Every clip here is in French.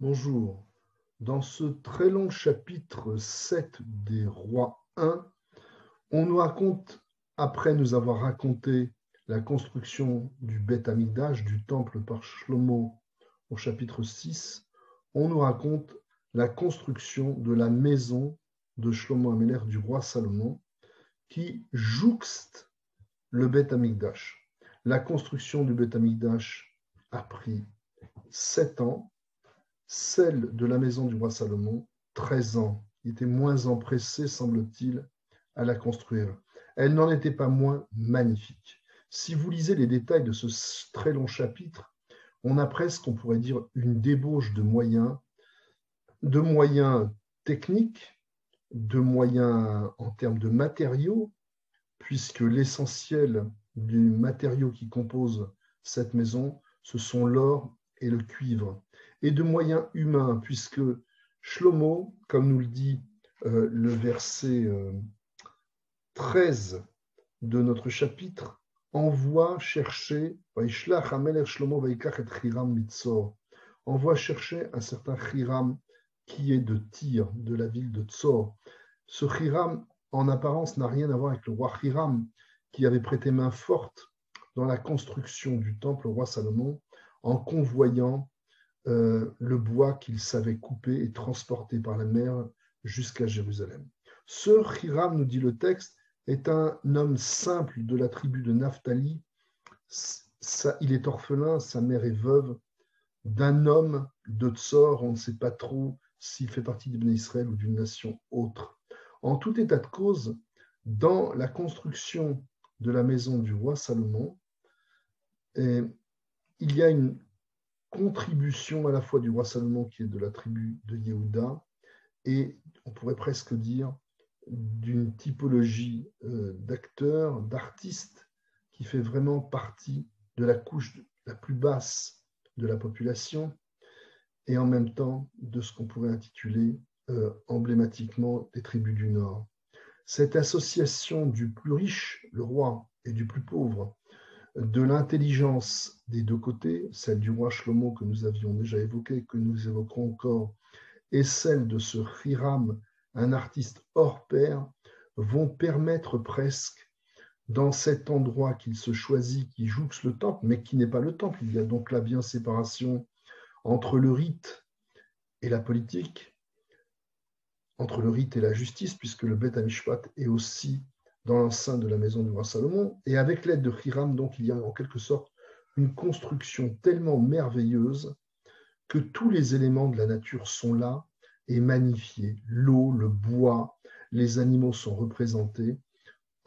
Bonjour. Dans ce très long chapitre 7 des Rois 1, on nous raconte, après nous avoir raconté la construction du Beth Amikdash, du temple par Shlomo au chapitre 6, on nous raconte la construction de la maison de Shlomo Amelech, du roi Salomon, qui jouxte le Beth Amikdash. La construction du Beth Amikdash a pris 7 ans, celle de la maison du roi Salomon, 13 ans. Il était moins empressé, semble-t-il, à la construire. Elle n'en était pas moins magnifique. Si vous lisez les détails de ce très long chapitre, on a presque, on pourrait dire, une débauche de moyens techniques, de moyens en termes de matériaux, puisque l'essentiel du matériau qui compose cette maison, ce sont l'or et le cuivre, et de moyens humains, puisque Shlomo, comme nous le dit le verset 13 de notre chapitre, envoie chercher, envoie chercher un certain Hiram qui est de Tyr, de la ville de Tsor. Ce Hiram, en apparence, n'a rien à voir avec le roi Hiram, qui avait prêté main forte dans la construction du temple au roi Salomon, en convoyant le bois qu'il savait couper et transporter par la mer jusqu'à Jérusalem. Ce Hiram, nous dit le texte, est un homme simple de la tribu de Naphtali. Il est orphelin, sa mère est veuve d'un homme de Tsor, on ne sait pas trop s'il fait partie du Béné Israël ou d'une nation autre. En tout état de cause, dans la construction de la maison du roi Salomon, il y a une contribution à la fois du roi Salomon, qui est de la tribu de Yehuda, et on pourrait presque dire d'une typologie d'acteurs, d'artistes, qui fait vraiment partie de la couche la plus basse de la population, et en même temps de ce qu'on pourrait intituler emblématiquement des tribus du Nord. Cette association du plus riche, le roi, et du plus pauvre, de l'intelligence des deux côtés, celle du roi Shlomo que nous avions déjà évoquée, que nous évoquerons encore, et celle de ce Hiram, un artiste hors pair, vont permettre presque, dans cet endroit qu'il se choisit, qui jouxte le temple, mais qui n'est pas le temple, il y a donc là bien séparation entre le rite et la politique, entre le rite et la justice, puisque le Beth HaMishpat est aussi dans l'enceinte de la maison du roi Salomon, et avec l'aide de Hiram, donc il y a en quelque sorte une construction tellement merveilleuse que tous les éléments de la nature sont là et magnifiés. L'eau, le bois, les animaux sont représentés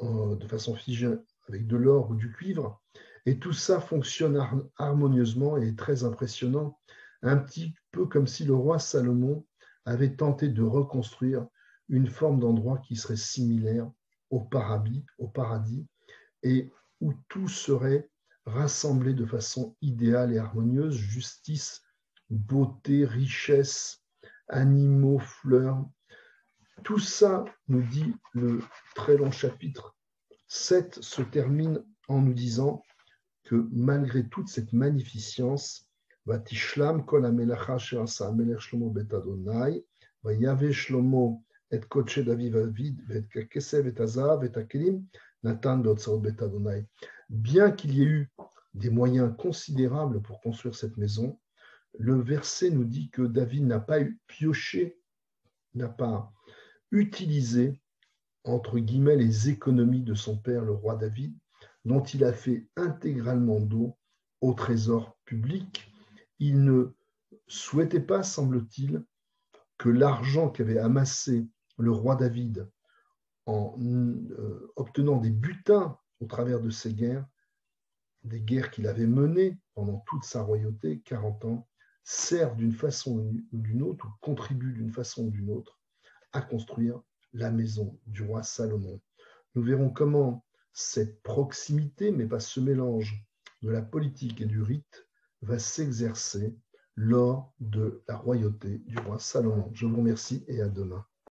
de façon figée avec de l'or ou du cuivre, et tout ça fonctionne harmonieusement et est très impressionnant, un petit peu comme si le roi Salomon avait tenté de reconstruire une forme d'endroit qui serait similaire au paradis, et où tout serait rassemblé de façon idéale et harmonieuse, justice, beauté, richesse, animaux, fleurs. Tout ça, nous dit le très long chapitre 7, se termine en nous disant que malgré toute cette magnificence, Vatishlam kol hamelacha asher asa hamelech Shlomo bet Adonai, vayave Shlomo et kodesh David Avid, et hakesef et hazav et hakelim natan beotzarot bet Adonai. Bien qu'il y ait eu des moyens considérables pour construire cette maison, le verset nous dit que David n'a pas pioché, n'a pas utilisé, entre guillemets, les économies de son père, le roi David, dont il a fait intégralement don au trésor public. Il ne souhaitait pas, semble-t-il, que l'argent qu'avait amassé le roi David en obtenant des butins au travers de ses guerres, des guerres qu'il avait menées pendant toute sa royauté, 40 ans, servent d'une façon ou d'une autre, ou contribuent d'une façon ou d'une autre à construire la maison du roi Salomon. Nous verrons comment cette proximité, mais pas ce mélange de la politique et du rite, va s'exercer lors de la royauté du roi Salomon. Je vous remercie et à demain.